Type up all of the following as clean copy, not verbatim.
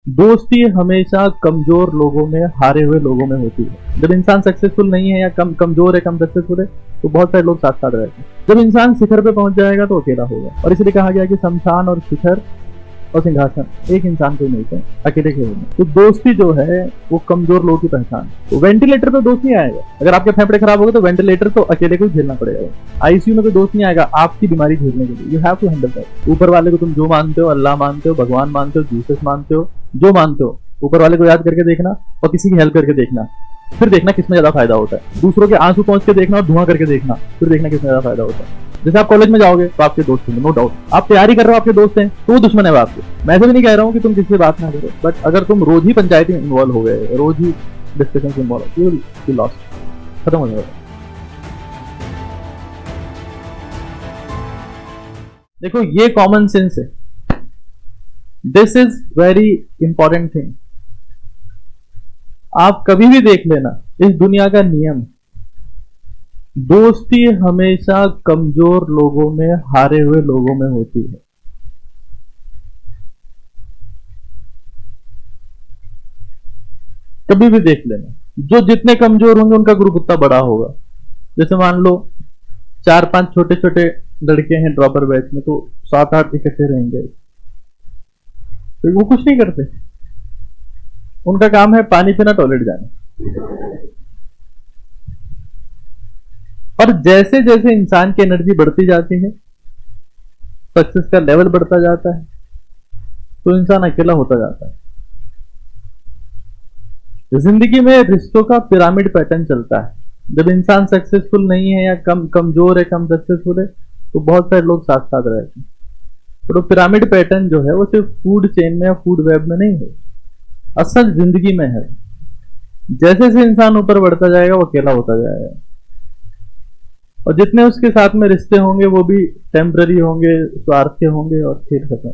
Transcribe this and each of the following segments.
दोस्ती हमेशा कमजोर लोगों में, हारे हुए लोगों में होती है। जब इंसान सक्सेसफुल नहीं है या कमजोर है, कम सक्सेसफुल है, तो बहुत सारे लोग साथ साथ रहते हैं। जब इंसान शिखर पे पहुंच जाएगा तो अकेला होगा, और इसलिए कहा गया कि शमशान और शिखर और सिंहासन एक इंसान को मिलते हैं, अकेले के होने। तो दोस्ती जो है वो कमजोर लोगों की पहचान। तो वेंटिलेटर पे दोस्त नहीं आएगा। अगर आपके फेफड़े खराब हो गए तो वेंटिलेटर तो अकेले को ही झेलना पड़ेगा। आईसीयू में कोई दोस्त नहीं आएगा आपकी बीमारी झेलने के लिए। You have to handle that. ऊपर वाले को तुम जो मानते हो, अल्लाह मानते हो, भगवान मानते हो, जीसस मानते हो, जो मानते हो, ऊपर वाले को याद करके देखना और किसी की हेल्प करके देखना, फिर देखना किसमें ज्यादा फायदा होता है। दूसरों के आंसू पहुंच के देखना और धुआं करके देखना, फिर देखना किसमें ज्यादा फायदा होता है। जैसे आप कॉलेज में जाओगे तो आपके दोस्त होंगे, नो डाउट। आप तैयारी कर रहे हो, आपके दोस्त हैं, तो वो दुश्मन है आपके। मैं तो भी नहीं कह रहा हूँ कि तुम किसी से बात ना करो, बट अगर तुम रोज ही पंचायती में इन्वॉल्व हो गए, रोज ही डिस्कशन में इन्वॉल्व हो, यू लॉस्ट, खत्म हो जाएगा। देखो ये कॉमन सेंस है, this is very important thing. आप कभी भी देख लेना, इस दुनिया का नियम, दोस्ती हमेशा कमजोर लोगों में, हारे हुए लोगों में होती है। कभी भी देख लेना, जो जितने कमजोर होंगे उनका ग्रुप उतना बड़ा होगा। जैसे मान लो 4-5 छोटे छोटे लड़के हैं ड्रॉपर बैच में, तो 7-8 इकट्ठे रहेंगे, तो वो कुछ नहीं करते। उनका काम है पानी पीना, टॉयलेट जाना। और जैसे जैसे इंसान की एनर्जी बढ़ती जाती है, सक्सेस का लेवल बढ़ता जाता है, तो इंसान अकेला होता जाता है। जिंदगी में रिश्तों का पिरामिड पैटर्न चलता है। जब इंसान सक्सेसफुल नहीं है या कमजोर है, कम सक्सेसफुल है, तो बहुत सारे लोग साथ साथ रहते हैं। तो पिरामिड पैटर्न जो है वो सिर्फ फूड चेन में या फूड वेब में नहीं है, असल जिंदगी में है। जैसे जैसे इंसान ऊपर बढ़ता जाएगा वो अकेला होता जाएगा, और जितने उसके साथ में रिश्ते होंगे वो भी टेम्पररी होंगे, स्वार्थी होंगे, और खेल खत्म।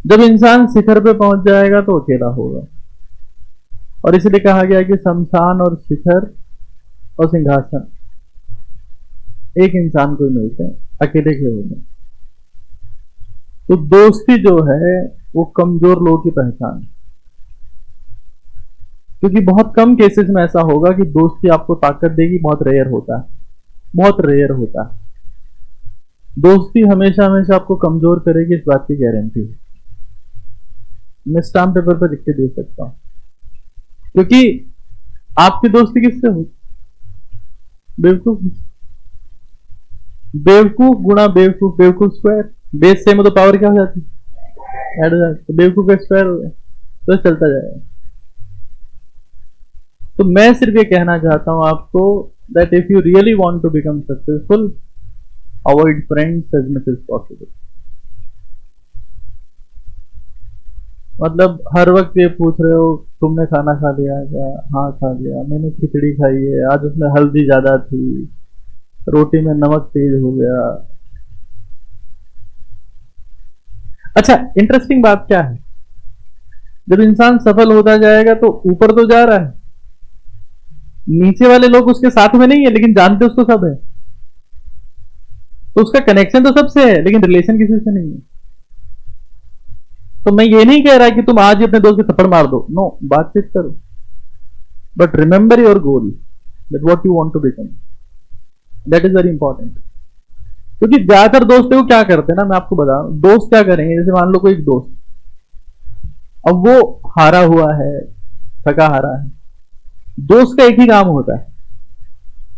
जब इंसान शिखर पे पहुंच जाएगा तो अकेला होगा, और इसलिए कहा गया कि शमशान और शिखर और सिंहासन एक इंसान को मिलते हैं, अकेले के होने। तो दोस्ती जो है वो कमजोर लोगों की पहचान, क्योंकि बहुत कम केसेस में ऐसा होगा कि दोस्ती आपको ताकत देगी। बहुत रेयर होता है, बहुत रेयर होता है। दोस्ती हमेशा हमेशा आपको कमजोर करेगी, इस बात की गारंटी है। मैं स्टाम्प पेपर पर लिख के दे सकता हूं, क्योंकि आपकी दोस्ती किससे हो? बेवकूफ। बेवकूफ गुणा बेवकूफ, बेवकूफ स्क्वायर। बेस सेम हो तो पावर क्या हो जाती है? ऐड हो जाती है। बेवकूफ का स्क्वायर हो गया, तो चलता जाएगा। तो मैं सिर्फ ये कहना चाहता हूं आपको, that if you really want to become successful, avoid friends as much as possible. मतलब हर वक्त ये पूछ रहे हो तुमने खाना खा लिया क्या? हाँ खा लिया। मैंने खिचड़ी खाई है, आज उसमें हल्दी ज्यादा थी, रोटी में नमक तेज हो गया। अच्छा, इंटरेस्टिंग बात क्या है, जब इंसान सफल होता जाएगा तो ऊपर तो जा रहा है, नीचे वाले लोग उसके साथ में नहीं है, लेकिन जानते उसको सब है। तो उसका कनेक्शन तो सबसे है, लेकिन रिलेशन किसी से नहीं है। तो मैं ये नहीं कह रहा कि तुम आज ही अपने दोस्त के थप्पड़ मार दो, नो, बातचीत करो, but remember your goal, that what you want to become, that is very important. क्योंकि ज्यादातर दोस्त वो क्या करते हैं ना, मैं आपको बता रहा हूं, दोस्त क्या करेंगे। जैसे मान लो कोई एक दोस्त, अब वो हारा हुआ है, थका हारा है, दोस्त का एक ही काम होता है,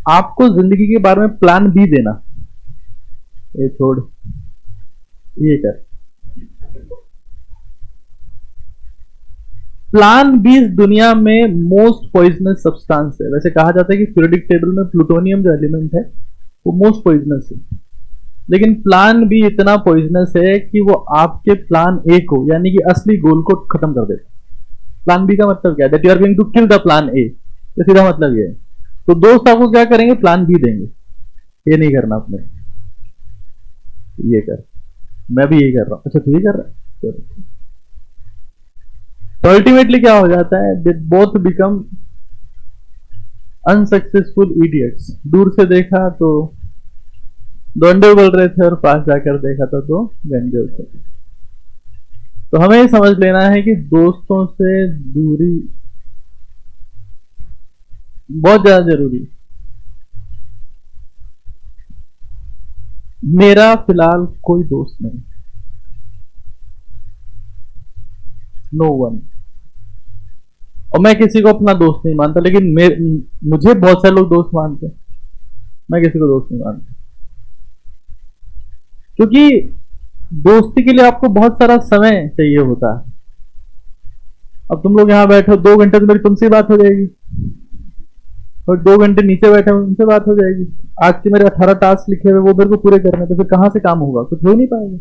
आपको जिंदगी के बारे में प्लान बी देना। ये छोड़, ये कर। प्लान बी इस दुनिया में मोस्ट पॉइजनस सब्सटेंस है। वैसे कहा जाता है कि पीरियोडिक टेबल में प्लूटोनियम जो एलिमेंट है वो मोस्ट पॉइजनस है, लेकिन प्लान बी इतना पॉइजनस है कि वो आपके प्लान ए को, यानी कि असली गोल को खत्म कर देता है। प्लान बी का मतलब क्या है? That you are going to kill the plan A. तो सीधा मतलब ये है। तो दोस्त आपको क्या करेंगे? प्लान बी देंगे, ये नहीं करना आपने, ये कर। मैं भी यही कर रहा हूं। अच्छा, तू ये कर रहा है? तो अल्टीमेटली क्या हो जाता है? They both become unsuccessful idiots. दूर से देखा तो दो अंडे बोल रहे थे, और पास जाकर देखा तो दो गंजे उतर। तो हमें ये समझ लेना है कि दोस्तों से दूरी बहुत ज्यादा जरूरी है। मेरा फिलहाल कोई दोस्त नहीं, नो वन। और मैं किसी को अपना दोस्त नहीं मानता, लेकिन मुझे बहुत सारे लोग दोस्त मानते हैं, मैं किसी को दोस्त नहीं मानता। क्योंकि दोस्ती के लिए आपको बहुत सारा समय चाहिए होता है। अब तुम लोग यहाँ बैठे हो, 2 घंटे तो मेरी तुमसे बात हो जाएगी, और 2 घंटे नीचे बैठे हो उनसे बात हो जाएगी। आज के मेरे 18 टास्क लिखे हुए वो मेरे को पूरे करने, तो फिर कहां से काम होगा, कुछ हो नहीं पाएगा।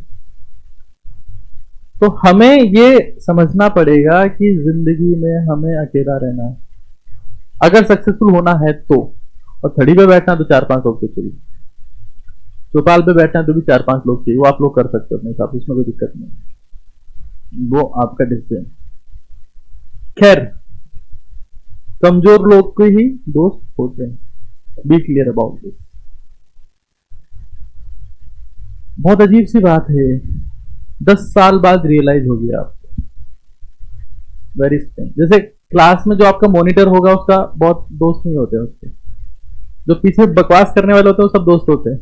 तो हमें ये समझना पड़ेगा कि जिंदगी में हमें अकेला रहना है अगर सक्सेसफुल होना है तो। और थड़ी पे बैठना तो 4-5 लोग तो चाहिए, चौपाल पे बैठना तो भी 4-5 लोग चाहिए, वो आप लोग कर सकते हो अपने हिसाब से, उसमें कोई दिक्कत नहीं, वो आपका डिसीजन। खैर, कमजोर लोग के ही दोस्त होते हैं, बी क्लियर अबाउट दिस। बहुत अजीब सी बात है, 10 साल बाद रियलाइज हो गया आपको, वेरी स्ट्रेंज। जैसे क्लास में जो आपका मॉनिटर होगा उसका बहुत दोस्त नहीं होते, उसके जो पीछे बकवास करने वाले होते हैं वो सब दोस्त होते हैं।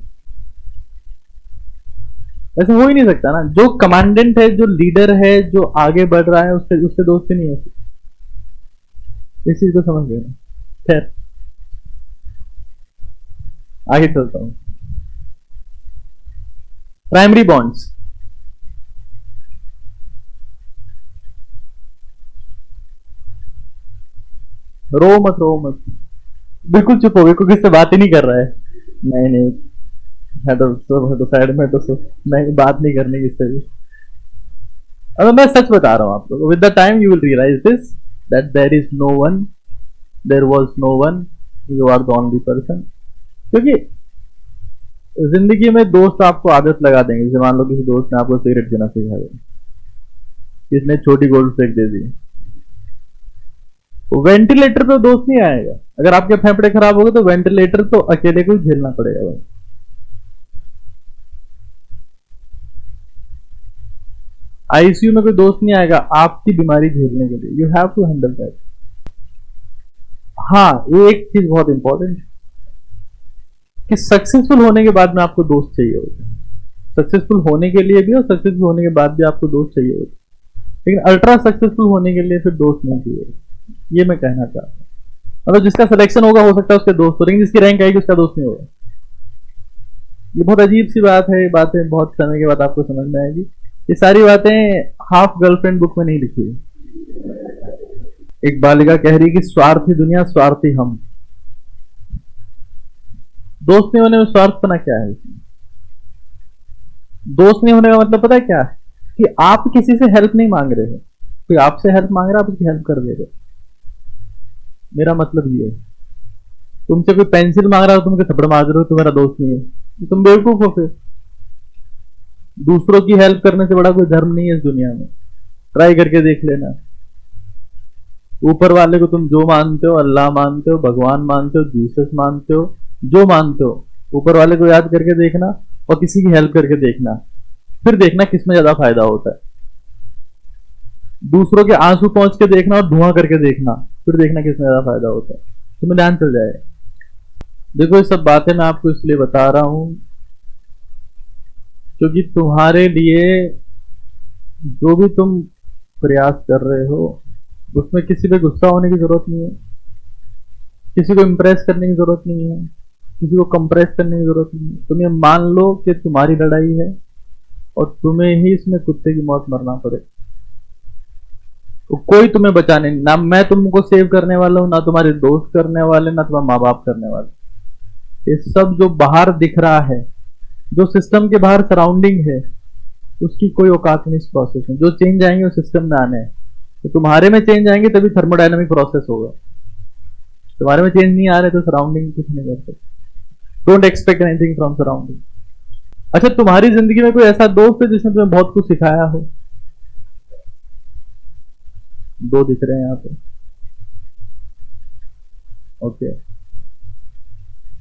ऐसे हो ही नहीं सकता ना, जो कमांडेंट है, जो लीडर है, जो आगे बढ़ रहा है, उससे उससे दोस्ती नहीं होती। इस चीज को समझ लेना। खैर, आगे चलता हूं। प्राइमरी बॉन्ड्स, रो मत, बिल्कुल चुप हो गए, कोई किससे बात ही नहीं कर रहा है। नहीं नहीं, हटो साइड में, तो नहीं, बात नहीं करनी किससे भी। अगर मैं सच बता रहा हूं आप लोग, with the time you will realise this, that there is no one, there was no one, you are the only person. क्योंकि जिंदगी में दोस्त आपको आदत लगा देंगे। जैसे मान लो किसी दोस्त ने आपको सिगरेट पीना सिखा दिया, किसने छोटी गोल्ड फेंक दे दी, वेंटिलेटर पे दोस्त नहीं आएगा। अगर आपके फेफड़े खराब हो गए तो वेंटिलेटर तो अकेले को ही झेलना पड़ेगा भाई। आईसीयू में कोई दोस्त नहीं आएगा आपकी बीमारी झेलने के लिए, you have to handle that. हाँ, एक चीज बहुत इंपॉर्टेंट कि सक्सेसफुल होने के बाद में आपको दोस्त चाहिए होते हैं। सक्सेसफुल होने के लिए भी और सक्सेसफुल होने के बाद भी आपको दोस्त चाहिए होते हैं, लेकिन अल्ट्रा सक्सेसफुल होने के लिए फिर दोस्त नहीं चाहिए, ये मैं कहना चाहता हूँ। मतलब जिसका सिलेक्शन होगा हो सकता है उसके दोस्त हो, लेकिन जिसकी रैंक आएगी उसका दोस्त नहीं होगा। ये बहुत अजीब सी बात है, बातें बहुत समय के बाद आपको समझ में आएगी। ये सारी बातें हाफ गर्लफ्रेंड बुक में नहीं लिखी है। एक बालिका कह रही कि स्वार्थी दुनिया, स्वार्थी हम। दोस्त नहीं होने में स्वार्थपना क्या है? दोस्त नहीं होने का मतलब पता है क्या है? कि आप किसी से हेल्प नहीं मांग रहे हो, कोई आपसे हेल्प मांग रहा है, आप उसकी हेल्प कर दे रहे हो। मेरा मतलब ये है, तुमसे कोई पेंसिल मांग रहा हो, तुम थप्पड़ मार रहे हो, तुम्हारा दोस्त नहीं है, तुम बेवकूफ हो। फिर दूसरों की हेल्प करने से बड़ा कोई धर्म नहीं है इस दुनिया में, ट्राई करके देख लेना। ऊपर वाले को तुम जो मानते हो, अल्लाह मानते हो, भगवान मानते हो, जीसस मानते हो, जो मानते हो, ऊपर वाले को याद करके देखना और किसी की हेल्प करके देखना, फिर देखना किसमें ज्यादा फायदा होता है। दूसरों के आंसू पहुंच के देखना और धुआं करके देखना, फिर देखना किसमें ज्यादा फायदा होता है, तुम्हें ध्यान चल जाएगा। देखो, ये सब बातें मैं आपको इसलिए बता रहा हूं क्योंकि तुम्हारे लिए जो भी तुम प्रयास कर रहे हो उसमें किसी पे गुस्सा होने की जरूरत नहीं है, किसी को इम्प्रेस करने की जरूरत नहीं है, किसी को कंप्रेस करने की जरूरत नहीं है। तुम ये मान लो कि तुम्हारी लड़ाई है और तुम्हें ही इसमें कुत्ते की मौत मरना पड़े, तो कोई तुम्हें बचाने नहीं। ना मैं तुमको सेव करने वाला हूं, ना तुम्हारे दोस्त करने वाले, ना तुम्हारे माँ बाप करने वाले। ये सब जो बाहर दिख रहा है, जो सिस्टम के बाहर सराउंडिंग है, उसकी कोई औकात नहीं इस प्रोसेस में। जो चेंज आएंगे वो सिस्टम में आने हैं, तो तुम्हारे में चेंज आएंगे तभी थर्मोडायनामिक प्रोसेस होगा। तुम्हारे में चेंज नहीं आ रहे तो सराउंडिंग कुछ नहीं कर सकते। Don't expect anything from surrounding. अच्छा, तुम्हारी जिंदगी में कोई ऐसा दोस्त है जिसने तुम्हें बहुत कुछ सिखाया हो? 2 दिख रहे हैं यहाँ पे। ओके,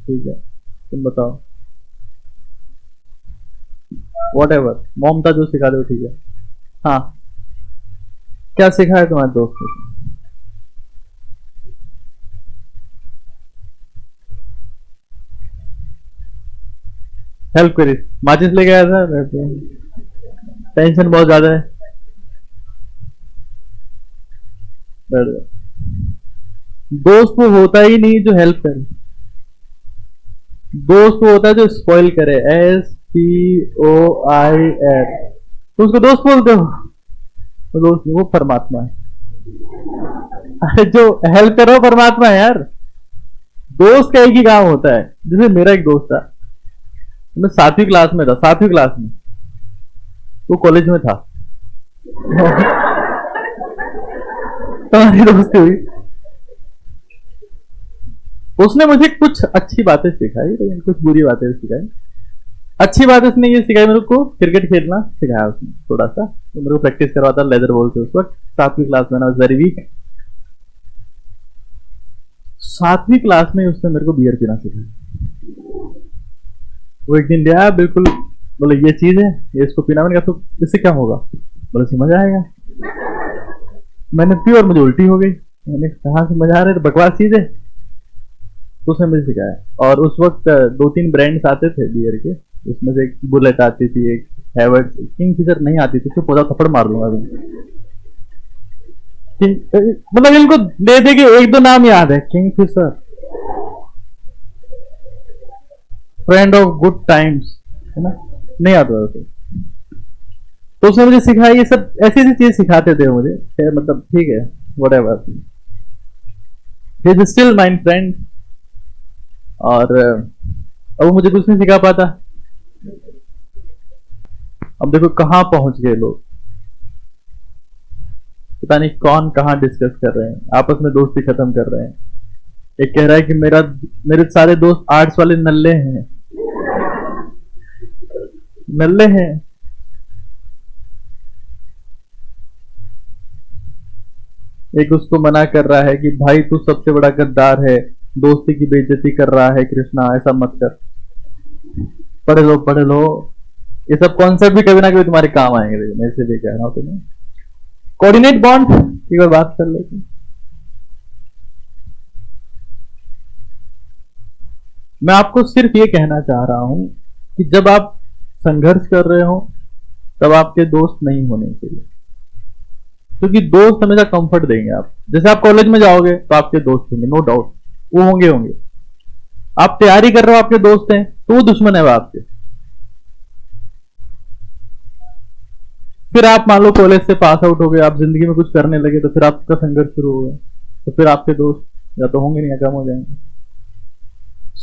ठीक है, तुम बताओ। वॉट एवर, ममता जो सिखा दो, ठीक है। हाँ, क्या सिखाया तुम्हारे दोस्त ने? हेल्प करी, माचिस लेके आया था, टेंशन बहुत ज्यादा है, बैठ जाओ। दोस्त वो होता ही नहीं जो हेल्प करे, दोस्त वो होता है जो स्पॉइल करे, SPOIL, तो उसको दोस्त बोलते हो? तो दोस्त वो परमात्मा है। अरे जो हेल्प कर रहा हो परमात्मा है यार, दोस्त का एक ही काम होता है। जैसे मेरा एक दोस्त था, मैं 7वीं क्लास में था, 7वीं क्लास में, वो कॉलेज में था। तुम्हारी दोस्ती हुई, उसने मुझे कुछ अच्छी बातें सिखाई, लेकिन कुछ बुरी बातें भी सिखाई। अच्छी बात उसने ये सिखाई, मेरे को क्रिकेट खेलना सिखाया उसने थोड़ा सा, तो मेरे को प्रैक्टिस करवाता लेदर बॉल से। उस वक्त 7वीं क्लास में, ना वेरी वीक। 7वीं क्लास में उसने मेरे को बियर पीना सिखाया। वो एक दिन लिया, बिल्कुल बोले ये चीज है, ये इसको पीना। मैंने कहा तो इससे क्या होगा? बोले समझ आएगा। मैंने पी और मुझे उल्टी हो गई। मैंने कहा समझ आ रहे, तो बकवास चीज है। तो उसने मुझे सिखाया। और उस वक्त 2-3 ब्रांड्स आते थे बियर के, उसमें से एक बुलेट आती थी, एक हैवर्ड्स, किंगफिशर नहीं आती थी, तो पौधा थप्पड़ मार लूंगा अभी। मतलब इनको दे दे के एक दो नाम याद है, Kingfisher, friend of good times, है ना, नहीं आता था। तो उसने मुझे सिखाया, ये सब ऐसी ऐसी चीज सिखाते थे मुझे, मतलब ठीक है, whatever, he is still my friend. और अब वो मुझे कुछ नहीं सिखा पाता। अब देखो कहां पहुंच गए लोग, पता नहीं कौन कहां डिस्कस कर रहे हैं, आपस में दोस्ती खत्म कर रहे हैं। एक कह रहा है कि मेरे सारे दोस्त आर्ट्स वाले नल्ले हैं, नल्ले हैं। एक उसको मना कर रहा है कि भाई तू सबसे बड़ा गद्दार है, दोस्ती की बेइज्जती कर रहा है कृष्णा, ऐसा मत कर। पढ़ लो पढ़ लो, ये सब कॉन्सेप्ट भी कभी ना कभी तुम्हारे काम आएंगे। मैं इसे भी कह रहा हूं तुम्हें। कोऑर्डिनेट बॉन्ड की कोई बात कर लेते हैं। मैं आपको सिर्फ ये कहना चाह रहा हूं कि जब आप संघर्ष कर रहे हो तब आपके दोस्त नहीं होने चाहिए, क्योंकि दोस्त हमेशा कंफर्ट देंगे। आप जैसे आप कॉलेज में जाओगे तो आपके दोस्त होंगे, नो डाउट वो होंगे। आप तैयारी कर रहे हो, आपके दोस्त हैं, तो वो दुश्मन है वो आपके। फिर आप मान लो कॉलेज से पास आउट हो गए, आप जिंदगी में कुछ करने लगे, तो फिर आपका संघर्ष शुरू हो गया, तो फिर आपके दोस्त या तो होंगे नहीं या कम हो जाएंगे।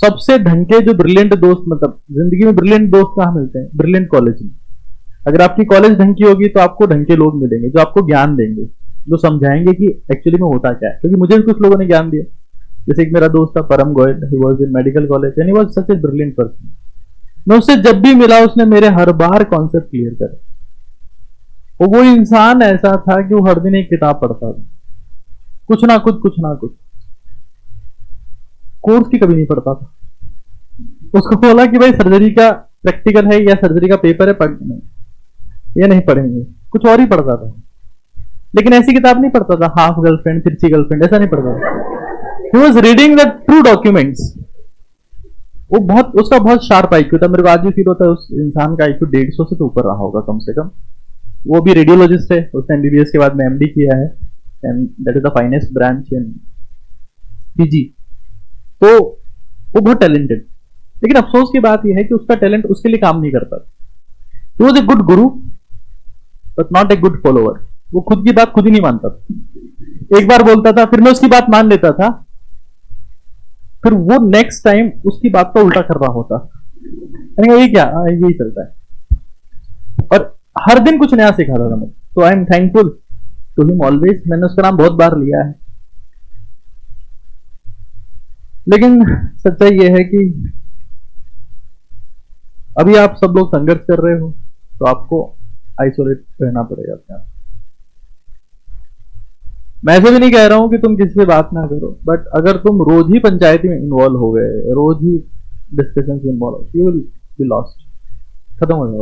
सबसे ढंग के जो ब्रिलियंट दोस्त, मतलब जिंदगी में ब्रिलियंट दोस्त कहां मिलते हैं? ब्रिलियंट कॉलेज में। अगर आपकी कॉलेज ढंग की होगी तो आपको ढंग के लोग मिलेंगे जो आपको ज्ञान देंगे, जो समझाएंगे कि एक्चुअली में होता क्या है। क्योंकि मुझे भी कुछ लोगों ने ज्ञान दिया, जैसे एक मेरा दोस्त था परम Goyal, he was in medical college and he was such a brilliant person. मैं उससे जब भी मिला उसने मेरे हर बार कॉन्सेप्ट क्लियर करे। वो इंसान ऐसा था कि वो हर दिन एक किताब पढ़ता था, कुछ ना कुछ कोर्स की कभी नहीं पढ़ता था। उसको बोला कि भाई सर्जरी का प्रैक्टिकल है या सर्जरी का पेपर है, पढ़ना ये नहीं पढ़ेंगे, कुछ और ही पढ़ता था। लेकिन ऐसी किताब नहीं पढ़ता था, हाफ गर्लफ्रेंड तिरछी गर्लफ्रेंड, ऐसा नहीं पढ़ता था। He was reading the true documents. वो बहुत, उसका बहुत शार्प आईक्यू था। मेरे को आज भी फील होता है उस इंसान का आईक्यू 150 से तो ऊपर रहा होगा कम से कम। वो भी रेडियोलॉजिस्ट है, उसने एमबीबीएस के बाद में एमडी किया है, and that is the finest branch in PG. तो वो बहुत टैलेंटेड, लेकिन अफसोस की बात यह है कि उसका टैलेंट उसके लिए काम नहीं करता। He was a good Guru but not a good follower. वो खुद की बात खुद ही नहीं मानता था। एक बार बोलता था, फिर मैं उसकी बात मान लेता था, फिर वो नेक्स्ट टाइम उसकी बात को उल्टा कर रहा होता। ये क्या, यही चलता है। और हर दिन कुछ नया सिखाता था मुझे, तो I am thankful to him always. मैंने उसका नाम बहुत बार लिया है। लेकिन सच्चाई यह है कि अभी आप सब लोग संघर्ष कर रहे हो, तो आपको आइसोलेट रहना पड़ेगा अपने आप। मैं ऐसे भी नहीं कह रहा हूं कि तुम किसी से बात ना करो, बट अगर तुम रोज ही पंचायती में इन्वॉल्व हो गए, रोज ही डिस्कशन में involve, you will be lost, खत्म हो जाएगा।